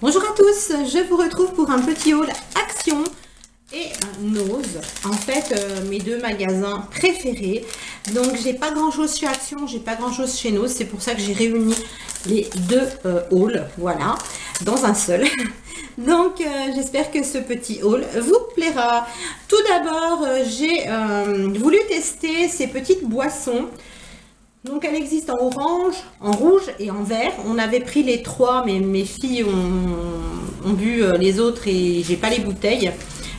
Bonjour à tous, je vous retrouve pour un petit haul Action et Nose. En fait, mes deux magasins préférés. Donc, j'ai pas grand chose chez Action, j'ai pas grand chose chez Nose. C'est pour ça que j'ai réuni les deux hauls, voilà, dans un seul. Donc, j'espère que ce petit haul vous plaira. Tout d'abord, j'ai voulu tester ces petites boissons. Donc elle existe en orange, en rouge et en vert. On avait pris les trois, mais mes filles ont bu les autres et j'ai pas les bouteilles.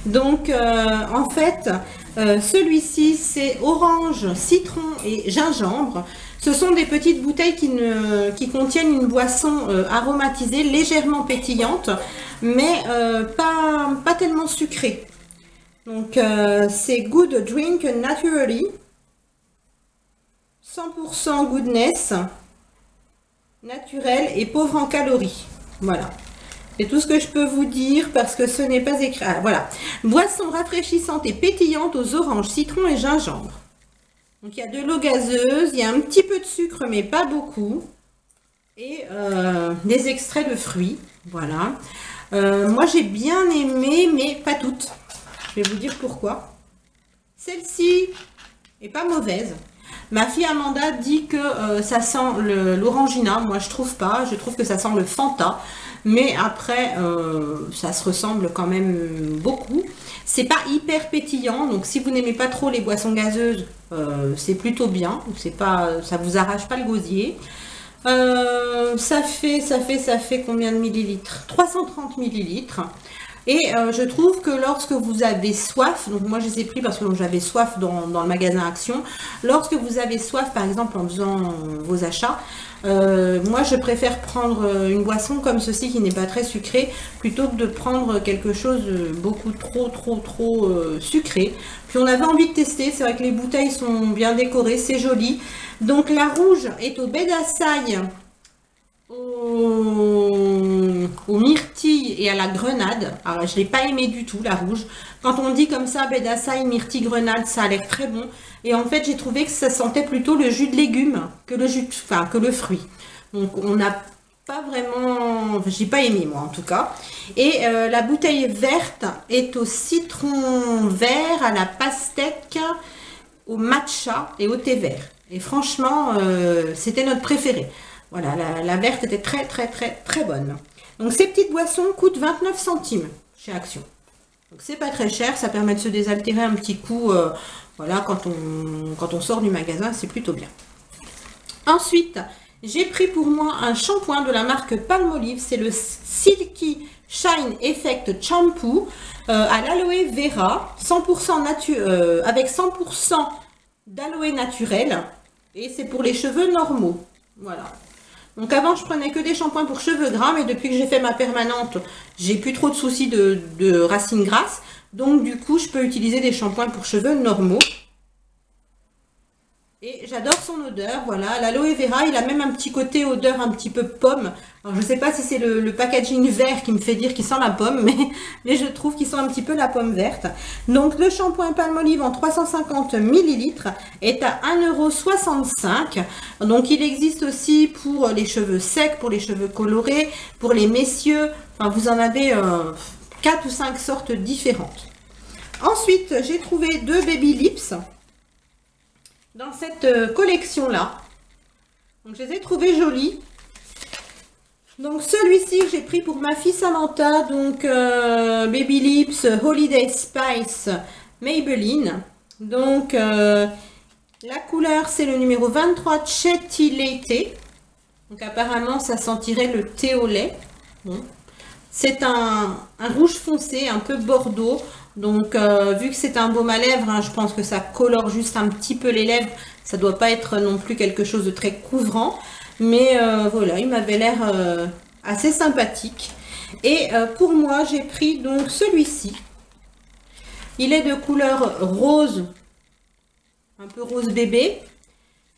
Donc en fait, celui-ci c'est orange, citron et gingembre. Ce sont des petites bouteilles qui contiennent une boisson aromatisée, légèrement pétillante, mais pas tellement sucrée. Donc c'est Good Drink Naturally. 100% goodness, naturel et pauvre en calories. Voilà. C'est tout ce que je peux vous dire parce que ce n'est pas écrit. Ah, voilà. Boisson rafraîchissante et pétillante aux oranges, citron et gingembre. Donc il y a de l'eau gazeuse, il y a un petit peu de sucre mais pas beaucoup. Et des extraits de fruits. Voilà. Moi j'ai bien aimé mais pas toutes. Je vais vous dire pourquoi. Celle-ci est pas mauvaise. Ma fille Amanda dit que ça sent l'orangina. Moi, je trouve pas. Je trouve que ça sent le Fanta. Mais après, ça se ressemble quand même beaucoup. C'est pas hyper pétillant. Donc, si vous n'aimez pas trop les boissons gazeuses, c'est plutôt bien. C'est pas, ça vous arrache pas le gosier. Ça fait combien de millilitres? 330 millilitres. Et je trouve que lorsque vous avez soif, donc moi je les ai pris parce que j'avais soif dans le magasin Action, lorsque vous avez soif par exemple en faisant vos achats, moi je préfère prendre une boisson comme ceci qui n'est pas très sucrée plutôt que de prendre quelque chose de beaucoup trop sucré. Puis on avait envie de tester, c'est vrai que les bouteilles sont bien décorées, c'est joli. Donc la rouge est au baie d'assaille, au myrtille et à la grenade. Alors je l'ai pas aimé du tout la rouge. Quand on dit comme ça baie d'assaille, myrtille, grenade, ça a l'air très bon. Et en fait j'ai trouvé que ça sentait plutôt le jus de légumes que le jus, que le fruit. Donc on n'a pas vraiment, j'ai pas aimé moi en tout cas. Et la bouteille verte est au citron vert, à la pastèque, au matcha et au thé vert. Et franchement c'était notre préféré. Voilà, la verte était très bonne. Donc ces petites boissons coûtent 29 centimes chez Action. Donc c'est pas très cher, ça permet de se désaltérer un petit coup. Voilà, quand on sort du magasin, c'est plutôt bien. Ensuite, j'ai pris pour moi un shampoing de la marque Palmolive. C'est le Silky Shine Effect Shampoo à l'aloe vera, 100% avec 100% d'aloe naturel. Et c'est pour les cheveux normaux. Voilà. Donc avant je prenais que des shampoings pour cheveux gras, mais depuis que j'ai fait ma permanente, j'ai plus trop de soucis de racines grasses. Donc du coup je peux utiliser des shampoings pour cheveux normaux. Et j'adore son odeur, voilà, l'aloe vera, il a même un petit côté odeur un petit peu pomme. Alors je ne sais pas si c'est le packaging vert qui me fait dire qu'il sent la pomme, mais je trouve qu'il sent un petit peu la pomme verte. Donc le shampoing Palmolive en 350 millilitres est à 1,65 €. Donc il existe aussi pour les cheveux secs, pour les cheveux colorés, pour les messieurs. Enfin vous en avez 4 ou 5 sortes différentes. Ensuite j'ai trouvé deux Baby Lips dans cette collection là. Donc je les ai trouvés jolis. Donc celui-ci que j'ai pris pour ma fille Samantha, donc Baby Lips Holiday Spice Maybelline. Donc la couleur c'est le numéro 23 Chetty Latte. Donc apparemment ça sentirait le thé au lait. Bon. C'est un rouge foncé, un peu bordeaux. Donc vu que c'est un baume à lèvres, hein, je pense que ça colore juste un petit peu les lèvres. Ça doit pas être non plus quelque chose de très couvrant. Mais voilà, il m'avait l'air assez sympathique. Et pour moi, j'ai pris donc celui-ci. Il est de couleur rose, un peu rose bébé.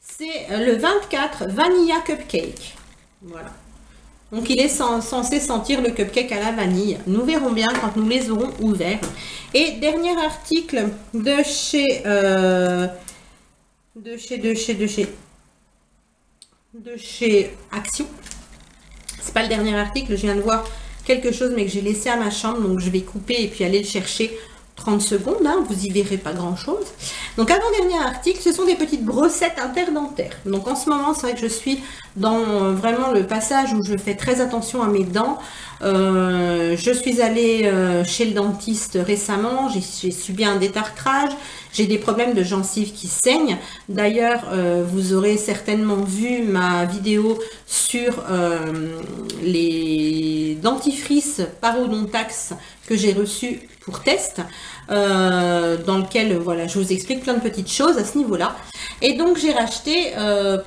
C'est le 24 Vanilla Cupcake. Voilà. Donc il est censé sentir le cupcake à la vanille. Nous verrons bien quand nous les aurons ouverts. Et dernier article de chez Action. C'est pas le dernier article, je viens de voir quelque chose mais que j'ai laissé à ma chambre, donc je vais couper et puis aller le chercher 30 secondes, hein, vous y verrez pas grand chose. Donc avant-dernier article, ce sont des petites brossettes interdentaires. Donc en ce moment, c'est vrai que je suis dans vraiment le passage où je fais très attention à mes dents. Je suis allée chez le dentiste récemment, j'ai subi un détartrage, j'ai des problèmes de gencives qui saignent. D'ailleurs, vous aurez certainement vu ma vidéo sur les dentifrices Parodontax que j'ai reçu pour test, dans lequel voilà, je vous explique plein de petites choses à ce niveau-là. Et donc j'ai racheté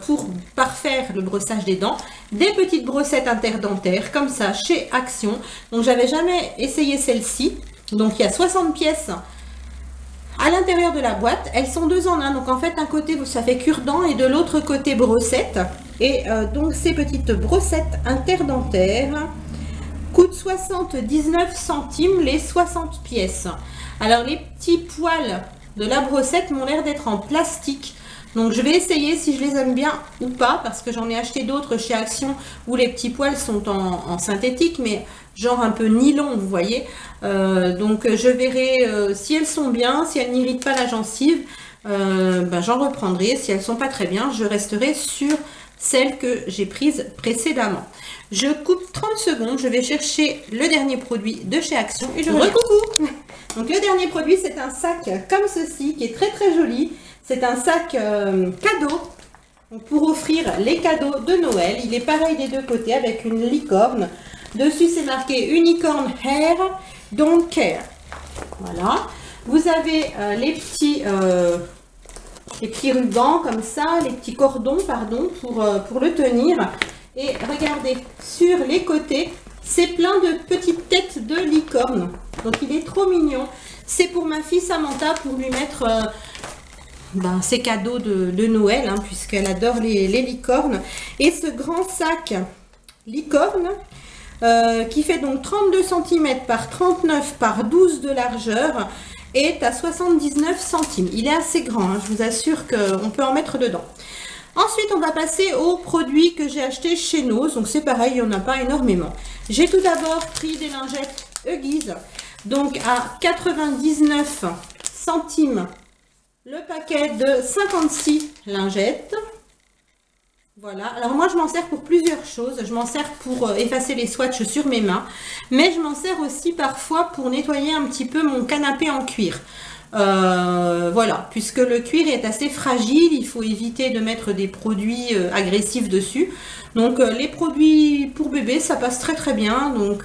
pour parfaire le brossage des dents des petites brossettes interdentaires comme ça chez Action. Donc j'avais jamais essayé celle-ci. Donc il y a 60 pièces à l'intérieur de la boîte. Elles sont 2 en 1. Donc en fait un côté ça fait cure-dent et de l'autre côté brossette. Et donc ces petites brossettes interdentaires coûtent 79 centimes les 60 pièces. Alors les petits poils de la brossette m'ont l'air d'être en plastique. Donc je vais essayer si je les aime bien ou pas, parce que j'en ai acheté d'autres chez Action où les petits poils sont en synthétique, mais genre un peu nylon, vous voyez. Donc je verrai si elles sont bien, si elles n'irritent pas la gencive, j'en reprendrai. Si elles sont pas très bien, je resterai sur celles que j'ai prises précédemment. Je coupe 30 secondes, je vais chercher le dernier produit de chez Action et je recoucou. Donc le dernier produit, c'est un sac comme ceci qui est très très joli. C'est un sac cadeau pour offrir les cadeaux de Noël. Il est pareil des deux côtés avec une licorne. Dessus, c'est marqué Unicorn Hair Don't Care. Voilà. Vous avez les petits rubans comme ça, les petits cordons, pardon, pour le tenir. Et regardez, sur les côtés, c'est plein de petites têtes de licorne. Donc, il est trop mignon. C'est pour ma fille Samantha, pour lui mettre ses cadeaux de Noël, hein, puisqu'elle adore les licornes. Et ce grand sac licorne, qui fait donc 32 cm par 39 par 12 de largeur, est à 79 centimes. Il est assez grand, hein, je vous assure qu'on peut en mettre dedans. Ensuite, on va passer aux produits que j'ai achetés chez Nose. Donc, c'est pareil, il n'y en a pas énormément. J'ai tout d'abord pris des lingettes Huggies, donc à 99 centimes le paquet de 56 lingettes. Voilà, alors moi je m'en sers pour plusieurs choses. Je m'en sers pour effacer les swatchs sur mes mains, mais je m'en sers aussi parfois pour nettoyer un petit peu mon canapé en cuir. Voilà, puisque le cuir est assez fragile, il faut éviter de mettre des produits agressifs dessus. Donc les produits pour bébé, ça passe très très bien. Donc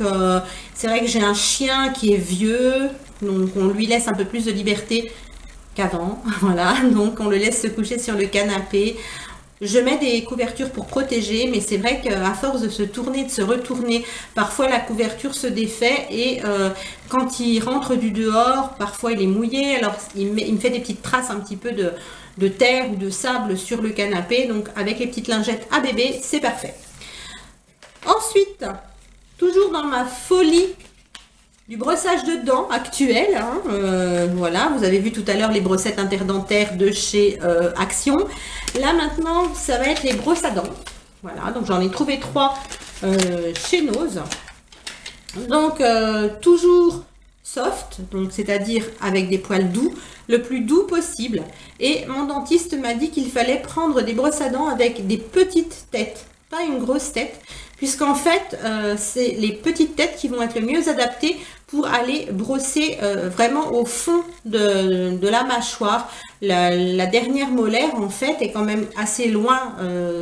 c'est vrai que j'ai un chien qui est vieux, donc on lui laisse un peu plus de liberté qu'avant. Voilà, donc on le laisse se coucher sur le canapé. Je mets des couvertures pour protéger, mais c'est vrai qu'à force de se tourner, de se retourner, parfois la couverture se défait et quand il rentre du dehors, parfois il est mouillé, alors il me fait des petites traces un petit peu de terre ou de sable sur le canapé. Donc avec les petites lingettes à bébé, c'est parfait. Ensuite, toujours dans ma folie du brossage de dents actuel, hein, voilà, vous avez vu tout à l'heure les brossettes interdentaires de chez Action. Là maintenant, ça va être les brosses à dents. Voilà, donc j'en ai trouvé 3 chez Nose. Donc toujours soft, donc c'est-à-dire avec des poils doux, le plus doux possible. Et mon dentiste m'a dit qu'il fallait prendre des brosses à dents avec des petites têtes, pas une grosse tête, puisqu'en fait, c'est les petites têtes qui vont être le mieux adaptées pour aller brosser vraiment au fond de la mâchoire. La dernière molaire, en fait, est quand même assez loin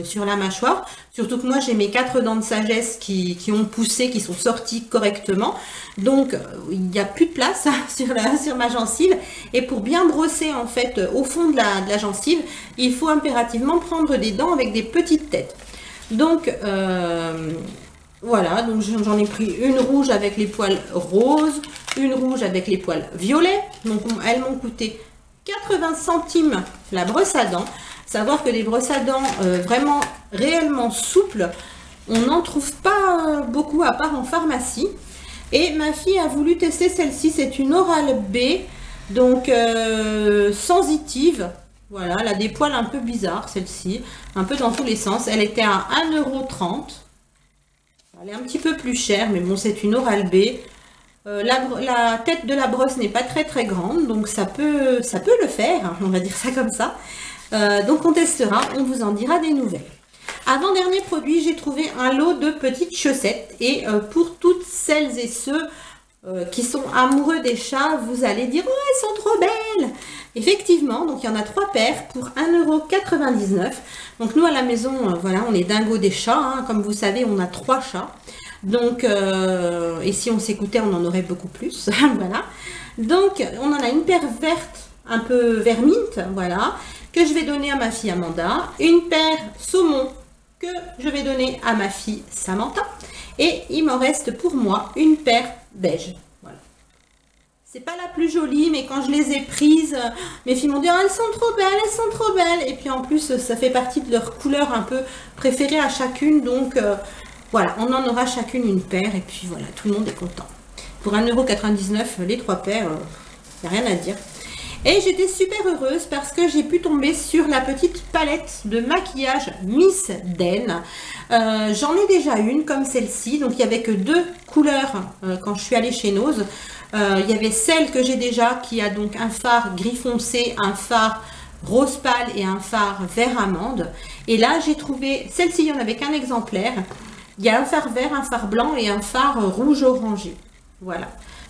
sur la mâchoire. Surtout que moi, j'ai mes 4 dents de sagesse qui ont poussé, qui sont sorties correctement. Donc, il n'y a plus de place sur ma gencive. Et pour bien brosser, en fait, au fond de la gencive, il faut impérativement prendre des dents avec des petites têtes. Donc, voilà, donc j'en ai pris une rouge avec les poils roses, une rouge avec les poils violets. Donc, elles m'ont coûté 80 centimes la brosse à dents. Savoir que les brosses à dents vraiment réellement souples, on n'en trouve pas beaucoup à part en pharmacie. Et ma fille a voulu tester celle-ci, c'est une Oral-B, donc sensitive. Voilà, elle a des poils un peu bizarres, celle-ci, un peu dans tous les sens. Elle était à 1,30 €. Elle est un petit peu plus chère, mais bon, c'est une Oral-B. La tête de la brosse n'est pas très grande, donc ça peut le faire, hein, on va dire ça comme ça. Donc on testera, on vous en dira des nouvelles. Avant-dernier produit, j'ai trouvé un lot de petites chaussettes. Et pour toutes celles et ceux qui sont amoureux des chats, vous allez dire « Oh, elles sont trop belles !» Effectivement, donc il y en a 3 paires pour 1,99 €. Donc nous à la maison, voilà, on est dingo des chats. Hein. Comme vous savez, on a 3 chats. Donc, et si on s'écoutait, on en aurait beaucoup plus. Voilà. Donc, on en a une paire verte, un peu vert mint, voilà, que je vais donner à ma fille Amanda. Une paire saumon que je vais donner à ma fille Samantha. Et il m'en reste pour moi une paire beige. Voilà. C'est pas la plus jolie, mais quand je les ai prises, mes filles m'ont dit oh, elles sont trop belles, elles sont trop belles. Et puis en plus, ça fait partie de leur couleur un peu préférée à chacune. Donc voilà, on en aura chacune une paire. Et puis voilà, tout le monde est content. Pour 1,99 €, les 3 paires, il n'y a rien à dire. Et j'étais super heureuse parce que j'ai pu tomber sur la petite palette de maquillage Miss Den. J'en ai déjà une comme celle-ci. Donc il n'y avait que 2 couleurs quand je suis allée chez Nose. Il y avait celle que j'ai déjà qui a donc un fard gris foncé, un fard rose pâle et un fard vert amande. Et là j'ai trouvé, celle-ci il n'y en avait qu'un exemplaire. Il y a un fard vert, un fard blanc et un fard rouge orangé. Voilà.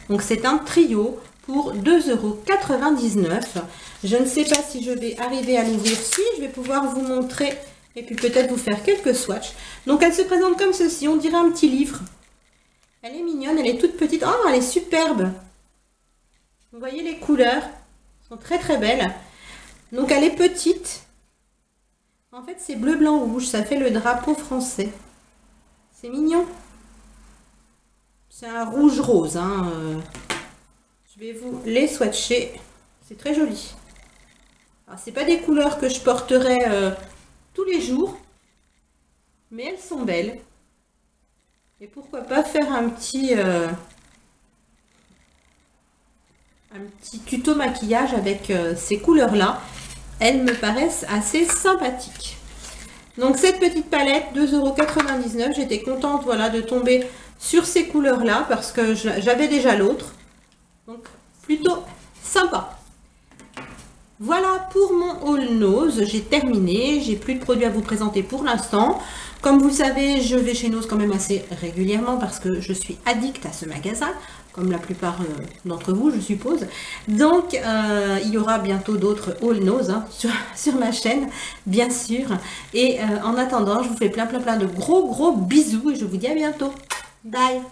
Donc c'est un trio pour 2,99 €. Je ne sais pas si je vais arriver à l'ouvrir. Si, je vais pouvoir vous montrer et puis peut-être vous faire quelques swatchs. Donc elle se présente comme ceci, on dirait un petit livre. Elle est mignonne, elle est toute petite. Oh, elle est superbe. Vous voyez les couleurs, elles sont très belles. Donc elle est petite. En fait c'est bleu, blanc, rouge, ça fait le drapeau français. C'est mignon. C'est un rouge rose, hein. Je vais vous les swatcher. C'est très joli. Alors, c'est pas des couleurs que je porterai tous les jours. Mais elles sont belles. Et pourquoi pas faire un petit tuto maquillage avec ces couleurs-là. Elles me paraissent assez sympathiques. Donc cette petite palette, 2,99 €. J'étais contente voilà, de tomber sur ces couleurs-là parce que j'avais déjà l'autre. Donc, plutôt sympa. Voilà pour mon haul Nose. J'ai terminé. J'ai plus de produits à vous présenter pour l'instant. Comme vous le savez, je vais chez Nose quand même assez régulièrement parce que je suis addict à ce magasin, comme la plupart d'entre vous, je suppose. Donc, il y aura bientôt d'autres haul Nose hein, sur ma chaîne, bien sûr. Et en attendant, je vous fais plein de gros bisous et je vous dis à bientôt. Bye!